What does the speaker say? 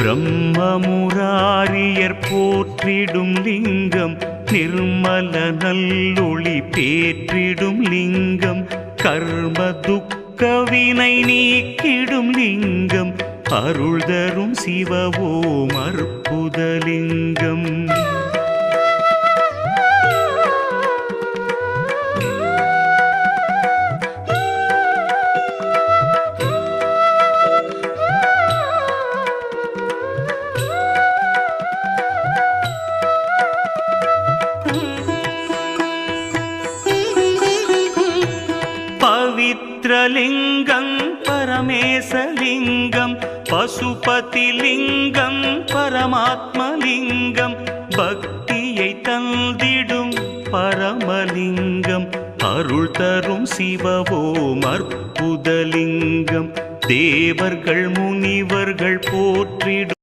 பிரம்மமுராரியர் போற்றிடும் லிங்கம் நிர்மல நல்லொளி பேற்றிடும் லிங்கம் கர்ம துக்க வினை நீக்கிடும் லிங்கம் அருள் தரும் சிவவோம் அற்புதலிங்கம். பவித்ரலிங்கம் பரமேசலிங்கம் பசுபதிலிங்கம் பரமாத்மலிங்கம் பக்தியை தந்திடும் பரமலிங்கம் அருள் தரும் சிவவோம் அற்புதலிங்கம் தேவர்கள் முனிவர்கள் போற்றிடும்